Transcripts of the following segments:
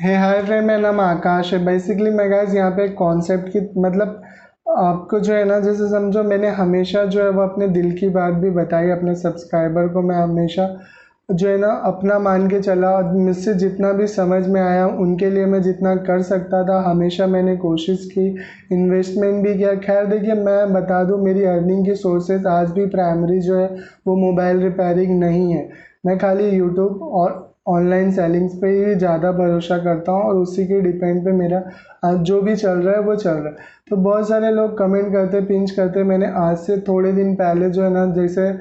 हे hi friend, मेरा नाम आकाश है। बेसिकली मैं गाइस यहाँ पे एक कॉन्सेप्ट की मतलब आपको जो है ना, जैसे समझो मैंने हमेशा जो है वो अपने दिल की बात भी बताई अपने सब्सक्राइबर को। मैं हमेशा जो है ना अपना मान के चला और मुझसे जितना भी समझ में आया उनके लिए मैं जितना कर सकता था हमेशा मैंने कोशिश की, इन्वेस्टमेंट भी किया। खैर देखिए, मैं बता दूं मेरी अर्निंग की सोर्सेज आज भी प्राइमरी जो है वो मोबाइल रिपेयरिंग नहीं है। मैं खाली यूट्यूब और ऑनलाइन सेलिंग्स पे ही ज़्यादा भरोसा करता हूँ और उसी के डिपेंड पे मेरा आज जो भी चल रहा है वो चल रहा है। तो बहुत सारे लोग कमेंट करते पिंच करते। मैंने आज से थोड़े दिन पहले जो है ना, जैसे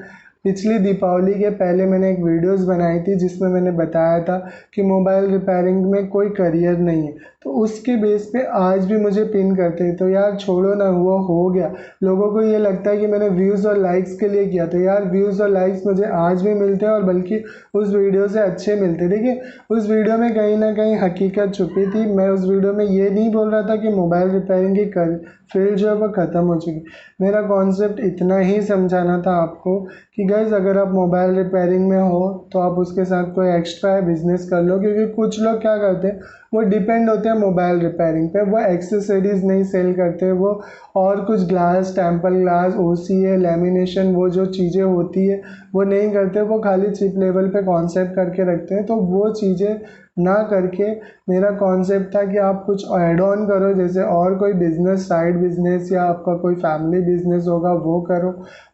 पिछली दीपावली के पहले मैंने एक वीडियोस बनाई थी जिसमें मैंने बताया था कि मोबाइल रिपेयरिंग में कोई करियर नहीं है। तो उसके बेस पे आज भी मुझे पिन करते हैं। तो यार छोड़ो ना, वो हो गया। लोगों को ये लगता है कि मैंने व्यूज़ और लाइक्स के लिए किया। तो यार व्यूज़ और लाइक्स मुझे आज भी मिलते हैं और बल्कि उस वीडियो से अच्छे मिलते। देखिए, उस वीडियो में कहीं ना कहीं हकीकत छुपी थी। मैं उस वीडियो में ये नहीं बोल रहा था कि मोबाइल रिपेयरिंग की फील्ड जो है वो ख़त्म हो चुकी। मेरा कॉन्सेप्ट इतना ही समझाना था आपको कि गाइज़ अगर आप मोबाइल रिपेयरिंग में हो तो आप उसके साथ कोई एक्स्ट्रा बिजनेस कर लो। क्योंकि कुछ लोग क्या करते हैं, वो डिपेंड होते हैं मोबाइल रिपेयरिंग पे। वो एक्सेसरीज़ नहीं सेल करते, वो और कुछ glass, temple glass, OCA, lamination, वो जो चीज़ें होती है वो नहीं करते। वो खाली चिप लेवल पे कॉन्सेप्ट करके रखते हैं। तो वो चीज़ें ना करके मेरा कॉन्सेप्ट था कि आप कुछ ऐड ऑन करो, जैसे और कोई बिजनेस, साइड बिजनेस या आपका कोई फैमिली बिजनेस होगा वो करो।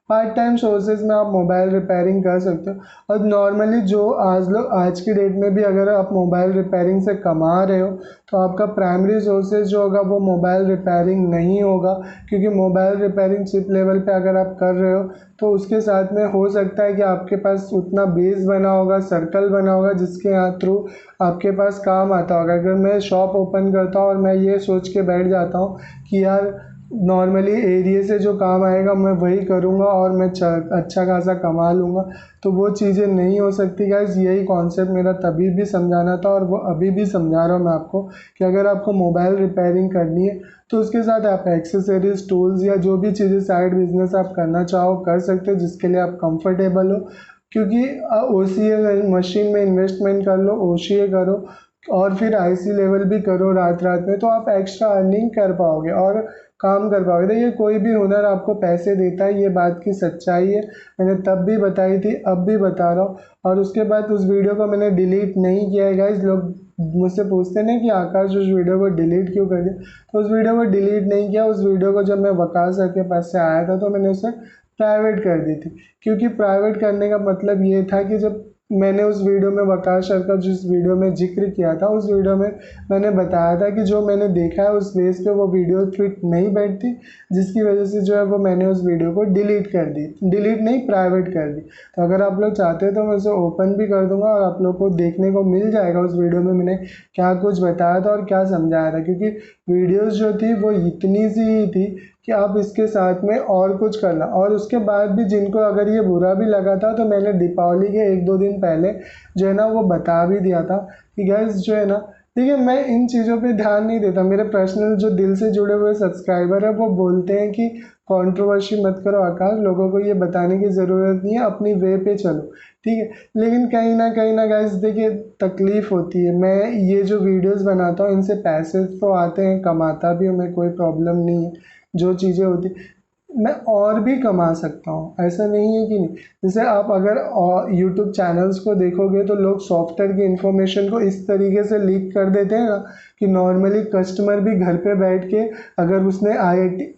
पार्ट टाइम सोर्सेज में आप मोबाइल रिपेयरिंग कर सकते हो। और नॉर्मली जो आज की डेट में भी अगर आप मोबाइल रिपेयरिंग से कमा रहे हो तो आपका प्राइमरी सोर्सेज जो होगा वो मोबाइल रिपेयरिंग नहीं होगा। क्योंकि मोबाइल रिपेयरिंग चिप लेवल पे अगर आप कर रहे हो तो उसके साथ में हो सकता है कि आपके पास उतना बेस बना होगा, सर्कल बना होगा जिसके थ्रू आपके पास काम आता होगा। अगर मैं शॉप ओपन करता हूँ और मैं ये सोच के बैठ जाता हूँ कि यार नॉर्मली एरिया से जो काम आएगा मैं वही करूँगा और मैं अच्छा खासा कमा लूँगा, तो वो चीज़ें नहीं हो सकती गाइज़। यही कॉन्सेप्ट मेरा तभी भी समझाना था और वो अभी भी समझा रहा हूँ मैं आपको कि अगर आपको मोबाइल रिपेयरिंग करनी है तो उसके साथ आप एक्सेसरीज, टूल्स या जो भी चीज़ें साइड बिजनेस आप करना चाहो कर सकते हो जिसके लिए आप कंफर्टेबल हो। क्योंकि ओसीए मशीन में इन्वेस्टमेंट कर लो, ओसीए करो और फिर आईसी लेवल भी करो रात रात में, तो आप एक्स्ट्रा अर्निंग कर पाओगे और काम कर पाओगे। देखिए, कोई भी हुनर आपको पैसे देता है, ये बात की सच्चाई है। मैंने तब भी बताई थी, अब भी बता रहा हूँ। और उसके बाद उस वीडियो को मैंने डिलीट नहीं किया है गाइज। लोग मुझसे पूछते ना कि आकाश उस वीडियो को डिलीट क्यों कर दिया, तो उस वीडियो को डिलीट नहीं किया। उस वीडियो को जब मैं वकार सर के पास से आया था तो मैंने उसे प्राइवेट कर दी थी। क्योंकि प्राइवेट करने का मतलब ये था कि जब मैंने उस वीडियो में वकार सर का जिस वीडियो में जिक्र किया था, उस वीडियो में मैंने बताया था कि जो मैंने देखा है उस बेस पे वो वीडियो फिट नहीं बैठती, जिसकी वजह से जो है वो मैंने उस वीडियो को डिलीट कर दी। डिलीट नहीं, प्राइवेट कर दी। तो अगर आप लोग चाहते हो तो मैं उसे ओपन भी कर दूंगा और आप लोग को देखने को मिल जाएगा उस वीडियो में मैंने क्या कुछ बताया था और क्या समझाया था। क्योंकि वीडियोज़ जो थी वो इतनी सी ही थी कि आप इसके साथ में और कुछ करना। और उसके बाद भी जिनको अगर ये बुरा भी लगा था तो मैंने दीपावली के 1-2 दिन पहले जो है ना वो बता भी दिया था कि गैस जो है ना, देखिए मैं इन चीज़ों पे ध्यान नहीं देता। मेरे पर्सनल जो दिल से जुड़े हुए सब्सक्राइबर है वो बोलते हैं कि कंट्रोवर्सी मत करो आकाश, लोगों को ये बताने की ज़रूरत नहीं है, अपनी वे पे चलो, ठीक है। लेकिन कहीं ना गाइस देखिए, तकलीफ़ होती है। मैं ये जो वीडियोस बनाता हूँ इनसे पैसे तो आते हैं, कमाता भी हूँ मैं, कोई प्रॉब्लम नहीं है। जो चीज़ें होती मैं और भी कमा सकता हूँ, ऐसा नहीं है कि नहीं। जैसे आप अगर यूट्यूब चैनल्स को देखोगे तो लोग सॉफ्टवेयर की इन्फॉर्मेशन को इस तरीके से लीक कर देते हैं ना कि नॉर्मली कस्टमर भी घर पे बैठ के अगर उसने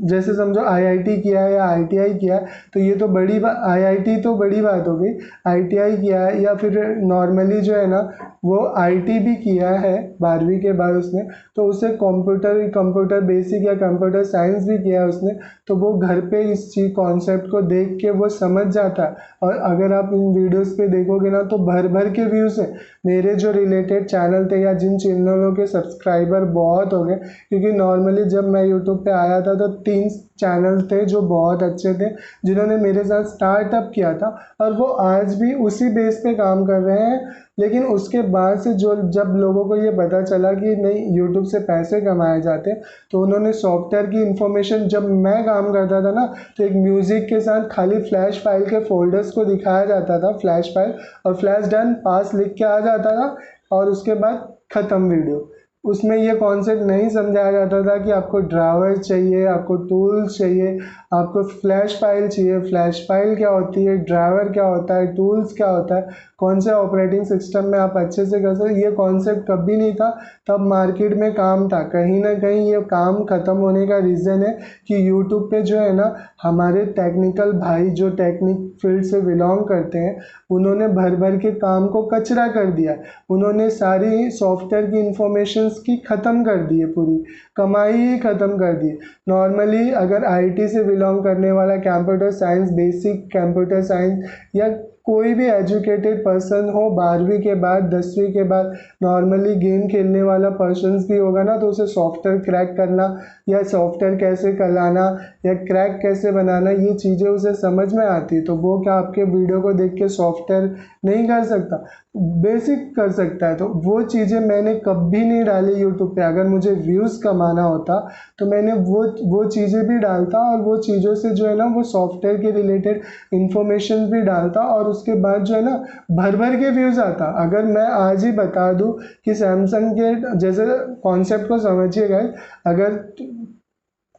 जैसे समझो आईआईटी किया है या आईटीआई किया है तो ये तो बड़ी बात, आईआईटी तो बड़ी बात हो गई। आईटीआई किया है या फिर नॉर्मली जो है ना वो आईटी भी किया है 12वीं के बाद उसने, तो उसे कंप्यूटर बेसिक या कंप्यूटर साइंस भी किया है उसने, तो वो घर पे इस चीज कॉन्सेप्ट को देख के वो समझ जाता है। और अगर आप इन वीडियोस पे देखोगे ना तो भर भर के व्यूज़ है। मेरे जो रिलेटेड चैनल थे या जिन चैनलों के सब्सक्राइबर बहुत हो गए, क्योंकि नॉर्मली जब मैं यूट्यूब पे आया था तो 3 चैनल थे जो बहुत अच्छे थे जिन्होंने मेरे साथ स्टार्टअप किया था और वो आज भी उसी बेस पे काम कर रहे हैं। लेकिन उसके बाद से जो जब लोगों को ये पता चला कि नहीं यूट्यूब से पैसे कमाए जाते तो उन्होंने सॉफ्टवेयर की इन्फॉर्मेशन, जब मैं काम करता था ना तो एक म्यूज़िक के साथ खाली फ्लैश फाइल के फोल्डर्स को दिखाया जाता था, फ्लैश फाइल और फ्लैश डन पास लिख के आ जाता था और उसके बाद ख़त्म वीडियो। उसमें ये कॉन्सेप्ट नहीं समझाया जाता था कि आपको ड्राइवर चाहिए, आपको टूल्स चाहिए, आपको फ्लैश फाइल चाहिए। फ्लैश फाइल क्या होती है, ड्राइवर क्या होता है, टूल्स क्या होता है, कौन से ऑपरेटिंग सिस्टम में आप अच्छे से कर सकते, ये कॉन्सेप्ट कभी नहीं था। तब मार्केट में काम था। कहीं ना कहीं ये काम ख़त्म होने का रीज़न है कि यूट्यूब पे जो है ना, हमारे टेक्निकल भाई जो टेक्निक फील्ड से बिलोंग करते हैं, उन्होंने भर भर के काम को कचरा कर दिया। उन्होंने सारी सॉफ्टवेयर की इंफॉर्मेशंस की ख़त्म कर दी है, पूरी कमाई ही ख़त्म कर दी। नॉर्मली अगर आईटी से बिलोंग करने वाला, computer science, basic computer science या कोई भी एजुकेटेड पर्सन हो, 12वीं के बाद 10वीं के बाद नॉर्मली गेम खेलने वाला पर्सन्स भी होगा ना, तो उसे सॉफ्टवेयर क्रैक करना या सॉफ्टवेयर कैसे चलाना या क्रैक कैसे बनाना, ये चीज़ें उसे समझ में आती है। तो वो क्या आपके वीडियो को देख के सॉफ्टवेयर नहीं कर सकता, बेसिक कर सकता है। तो वो चीज़ें मैंने कभी नहीं डाली यूट्यूब पे। अगर मुझे व्यूज़ कमाना होता तो मैंने वो चीज़ें भी डालता, और वो चीज़ों से जो है ना, वो सॉफ्टवेयर के रिलेटेड इंफॉर्मेशन भी डालता, और उसके बाद जो है ना, भर भर के व्यूज़ आता। अगर मैं आज ही बता दूं कि सैमसंग के जैसे कॉन्सेप्ट को समझिएगा, अगर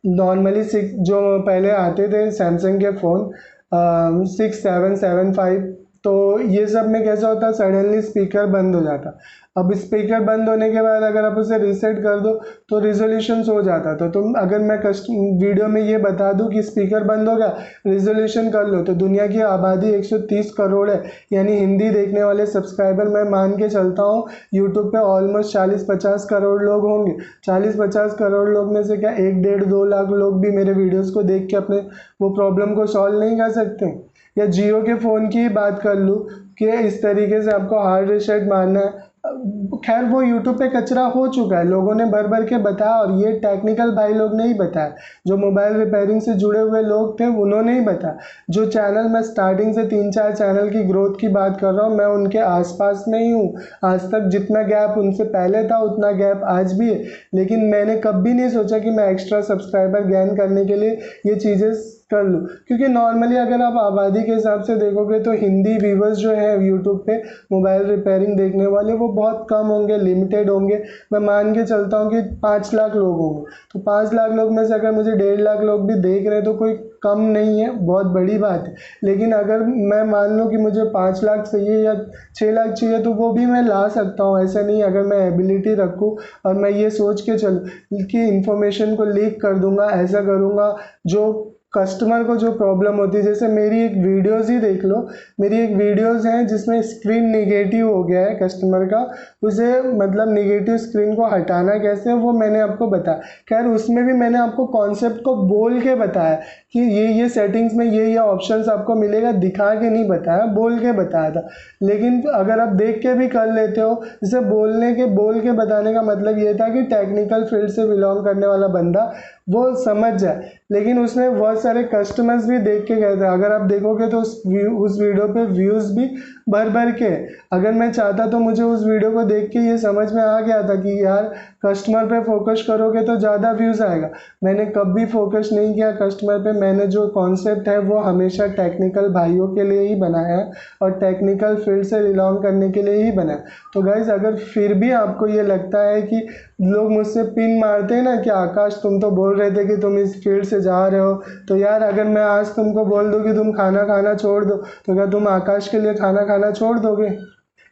नॉर्मली जो पहले आते थे सैमसंग के फ़ोन 6775, तो ये सब में कैसा होता, सडनली स्पीकर बंद हो जाता। अब स्पीकर बंद होने के बाद अगर आप उसे रीसेट कर दो तो रिजोल्यूशन हो जाता। तो तुम अगर मैं वीडियो में ये बता दूं कि स्पीकर बंद हो गया, रिजोल्यूशन कर लो, तो दुनिया की आबादी 130 करोड़ है, यानी हिंदी देखने वाले सब्सक्राइबर मैं मान के चलता हूँ यूट्यूब पे ऑलमोस्ट 40-50 करोड़ लोग होंगे। 40-50 करोड़ लोग में से क्या 1-1.5-2 लाख लोग भी मेरे वीडियोज़ को देख के अपने वो प्रॉब्लम को सॉल्व नहीं कर सकते? या जियो के फ़ोन की ही बात कर लूँ कि इस तरीके से आपको हार्ड रीसेट मारना है, खैर वो यूट्यूब पे कचरा हो चुका है, लोगों ने भर भर के बताया, और ये टेक्निकल भाई लोग नहीं बताया, जो मोबाइल रिपेयरिंग से जुड़े हुए लोग थे उन्होंने ही बताया। जो चैनल, मैं स्टार्टिंग से 3-4 चैनल की ग्रोथ की बात कर रहा हूँ, मैं उनके आसपास में ही हूँ। आज तक जितना गैप उनसे पहले था उतना गैप आज भी है, लेकिन मैंने कभी नहीं सोचा कि मैं एक्स्ट्रा सब्सक्राइबर गेन करने के लिए ये चीज़ें कर लूँ, क्योंकि नॉर्मली अगर आप आबादी के हिसाब से देखोगे तो हिंदी व्यूवर्स जो हैं यूट्यूब पे मोबाइल रिपेयरिंग देखने वाले, वो बहुत कम होंगे, लिमिटेड होंगे। मैं मान के चलता हूँ कि 5 लाख लोग होंगे, तो 5 लाख लोग में से अगर मुझे 1.5 लाख लोग भी देख रहे हैं तो कोई कम नहीं है, बहुत बड़ी बात है। लेकिन अगर मैं मान लूँ कि मुझे 5 लाख चाहिए या 6 लाख चाहिए, तो वो भी मैं ला सकता हूँ, ऐसा नहीं। अगर मैं एबिलिटी रखूँ और मैं ये सोच के चलूँ कि इन्फॉर्मेशन को लीक कर दूंगा, ऐसा करूँगा, जो कस्टमर को जो प्रॉब्लम होती है, जैसे मेरी एक वीडियोस ही देख लो, मेरी एक वीडियोस हैं जिसमें स्क्रीन निगेटिव हो गया है कस्टमर का, उसे मतलब निगेटिव स्क्रीन को हटाना कैसे, वो मैंने आपको बताया। खैर उसमें भी मैंने आपको कॉन्सेप्ट को बोल के बताया कि ये सेटिंग्स में ये ऑप्शंस आपको मिलेगा, दिखा के नहीं बताया, बोल के बताया था। लेकिन अगर आप देख के भी कर लेते हो, जैसे बोल के बताने का मतलब ये था कि टेक्निकल फील्ड से बिलोंग करने वाला बंदा वो समझ जाए। लेकिन उसमें बहुत सारे कस्टमर्स भी देख के गए थे, अगर आप देखोगे तो उस वीडियो पे व्यूज़ भी भर भर के। अगर मैं चाहता तो मुझे उस वीडियो को देख के ये समझ में आ गया था कि यार कस्टमर पे फोकस करोगे तो ज़्यादा व्यूज़ आएगा। मैंने कभी फोकस नहीं किया कस्टमर पे, मैंने जो कॉन्सेप्ट है वो हमेशा टेक्निकल भाइयों के लिए ही बनाया है और टेक्निकल फील्ड से बिलोंग करने के लिए ही बनाया। तो गाइज अगर फिर भी आपको ये लगता है कि लोग मुझसे पिन मारते हैं ना कि आकाश तुम तो बोल रहे थे कि तुम इस फील्ड से जा रहे हो, तो यार अगर मैं आज तुमको बोल दूँ कि तुम खाना खाना छोड़ दो, तो क्या तुम आकाश के लिए खाना खाना छोड़ दोगे?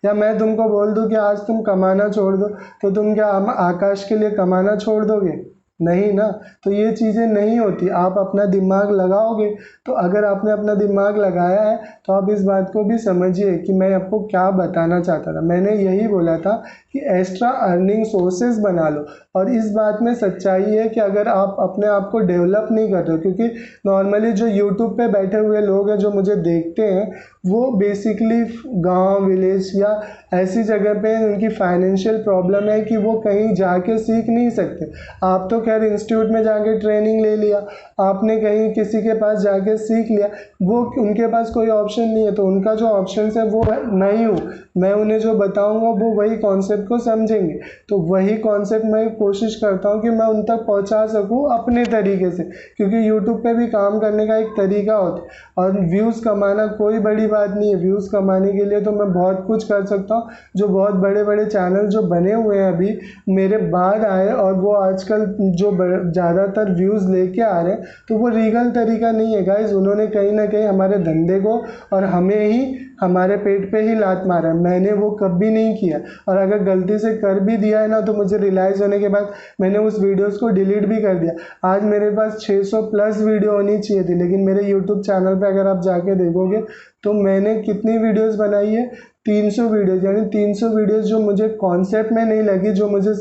या मैं तुमको बोल दूं कि आज तुम कमाना छोड़ दो, तो तुम क्या आकाश के लिए कमाना छोड़ दोगे? नहीं ना। तो ये चीज़ें नहीं होती, आप अपना दिमाग लगाओगे। तो अगर आपने अपना दिमाग लगाया है तो आप इस बात को भी समझिए कि मैं आपको क्या बताना चाहता था। मैंने यही बोला था कि एक्स्ट्रा अर्निंग सोर्सेज बना लो। और इस बात में सच्चाई है कि अगर आप अपने आप को डेवलप नहीं करते हो, क्योंकि नॉर्मली जो यूट्यूब पे बैठे हुए लोग हैं जो मुझे देखते हैं, वो बेसिकली गांव, विलेज या ऐसी जगह पे उनकी फाइनेंशियल प्रॉब्लम है कि वो कहीं जाके सीख नहीं सकते। आप तो खैर इंस्टीट्यूट में जाके ट्रेनिंग ले लिया, आपने कहीं किसी के पास जाके सीख लिया, वो उनके पास कोई ऑप्शन नहीं है, तो उनका जो ऑप्शन है वो मैं ही हूँ। मैं उन्हें जो बताऊँगा वो वही कॉन्सेप्ट को समझेंगे। तो वही कॉन्सेप्ट मैं कोशिश करता हूँ कि मैं उन तक पहुँचा सकूँ अपने तरीके से, क्योंकि यूट्यूब पे भी काम करने का एक तरीका होता है और व्यूज़ कमाना कोई बड़ी बात नहीं है। व्यूज़ कमाने के लिए तो मैं बहुत कुछ कर सकता हूँ। जो बहुत बड़े बड़े चैनल जो बने हुए हैं अभी मेरे बाद आए और वो आजकल जो ज़्यादातर व्यूज़ लेके आ रहे हैं, तो वो लीगल तरीका नहीं है गाइज। उन्होंने कहीं ना कहीं हमारे धंधे को और हमें ही हमारे पेट पे ही लात मारा है। मैंने वो कभी नहीं किया, और अगर गलती से कर भी दिया है ना तो मुझे रियलाइज़ होने के बाद मैंने उस वीडियोस को डिलीट भी कर दिया। आज मेरे पास 600 प्लस वीडियो होनी चाहिए थी, लेकिन मेरे यूट्यूब चैनल पे अगर आप जाके देखोगे तो मैंने कितनी वीडियोस बनाई है, 300 वीडियोस। यानी 300 वीडियोस जो मुझे कॉन्सेप्ट में नहीं लगी, जो मुझे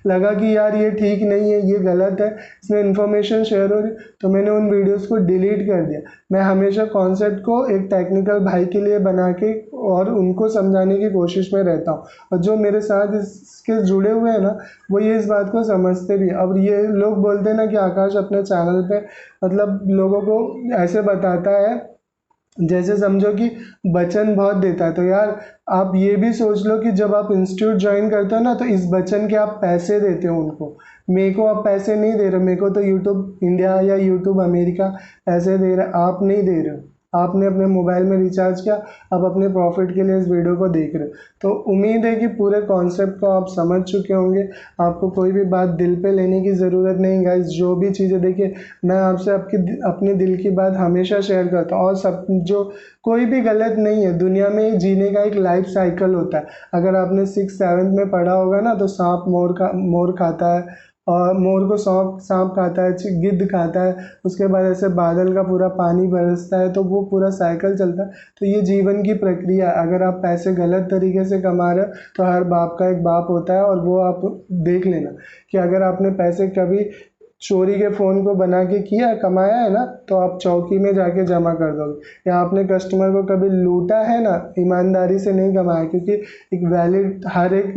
लगा कि यार ये ठीक नहीं है, ये गलत है, इसमें इन्फॉर्मेशन शेयर हो रही, तो मैंने उन वीडियोस को डिलीट कर दिया। मैं हमेशा कॉन्सेप्ट को एक टेक्निकल भाई के लिए बना के और उनको समझाने की कोशिश में रहता हूँ, और जो मेरे साथ इसके जुड़े हुए हैं ना वो ये इस बात को समझते भी। अब ये लोग बोलते हैं ना कि आकाश अपने चैनल पे मतलब लोगों को ऐसे बताता है जैसे समझो कि बचन बहुत देता है। तो यार आप ये भी सोच लो कि जब आप इंस्टीट्यूट ज्वाइन करते हो ना तो इस बचन के आप पैसे देते हो उनको। मेरे को आप पैसे नहीं दे रहे, मेरे को तो यूट्यूब इंडिया या यूट्यूब अमेरिका पैसे दे रहे, आप नहीं दे रहे हो। आपने अपने मोबाइल में रिचार्ज किया, आप अपने प्रॉफिट के लिए इस वीडियो को देख रहे हो। तो उम्मीद है कि पूरे कॉन्सेप्ट को आप समझ चुके होंगे। आपको कोई भी बात दिल पे लेने की ज़रूरत नहीं गाइस। जो भी चीज़ें देखिए, मैं आपसे अपने दिल की बात हमेशा शेयर करता हूँ, और सब जो कोई भी गलत नहीं है। दुनिया में जीने का एक लाइफ साइकिल होता है। अगर आपने 6th-7th में पढ़ा होगा ना तो सांप मोर खाता है, और मोर को सांप खाता है, गिद्ध खाता है, उसके बाद ऐसे बादल का पूरा पानी बरसता है, तो वो पूरा साइकिल चलता है। तो ये जीवन की प्रक्रिया है। अगर आप पैसे गलत तरीके से कमा रहे हो तो हर बाप का एक बाप होता है, और वो आप देख लेना कि अगर आपने पैसे कभी चोरी के फ़ोन को बना के किया कमाया है ना तो आप चौकी में जाके जमा कर दोगे। या आपने कस्टमर को कभी लूटा है ना, ईमानदारी से नहीं कमाया, क्योंकि एक वैलिड हर एक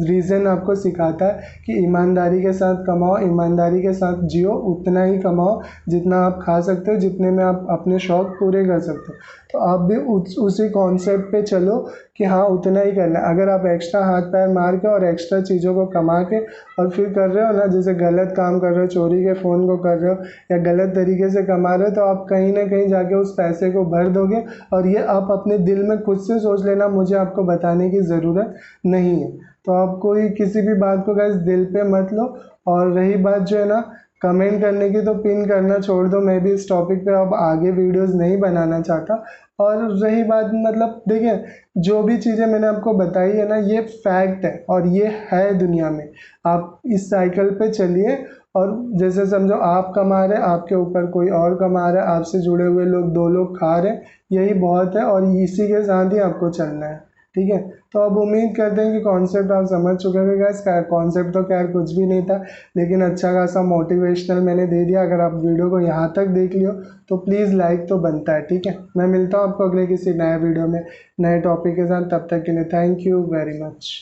रीज़न आपको सिखाता है कि ईमानदारी के साथ कमाओ, ईमानदारी के साथ जियो, उतना ही कमाओ जितना आप खा सकते हो, जितने में आप अपने शौक़ पूरे कर सकते हो। तो आप भी उसी कॉन्सेप्ट पे चलो कि हाँ उतना ही करना है। अगर आप एक्स्ट्रा हाथ पैर मार के और एक्स्ट्रा चीज़ों को कमा के और फिर कर रहे हो ना, जैसे गलत काम कर रहे हो, चोरी के फ़ोन को कर रहे हो या गलत तरीके से कमा रहे हो, तो आप कहीं ना कहीं जाके उस पैसे को भर दोगे। और ये आप अपने दिल में खुद से सोच लेना, मुझे आपको बताने की ज़रूरत नहीं है। तो आप कोई किसी भी बात को गाइस दिल पे मत लो। और रही बात जो है ना कमेंट करने की, तो पिन करना छोड़ दो। मैं भी इस टॉपिक पे अब आगे वीडियोस नहीं बनाना चाहता। और रही बात मतलब देखिए, जो भी चीज़ें मैंने आपको बताई है ना ये फैक्ट है और ये है दुनिया में। आप इस साइकिल पे चलिए, और जैसे समझो आप कमा रहे, आपके ऊपर कोई और कमा रहा है, आपसे जुड़े हुए लोग 2 लोग खा रहे हैं, यही बहुत है, और इसी के साथ ही आपको चलना है। ठीक है, तो अब उम्मीद करते हैं कि कॉन्सेप्ट आप समझ चुके होंगे गाइस। कॉन्सेप्ट तो खैर कुछ भी नहीं था, लेकिन अच्छा खासा मोटिवेशनल मैंने दे दिया। अगर आप वीडियो को यहाँ तक देख लियो तो प्लीज़ लाइक तो बनता है। ठीक है, मैं मिलता हूँ आपको अगले किसी नए वीडियो में नए टॉपिक के साथ। तब तक के लिए थैंक यू वेरी मच।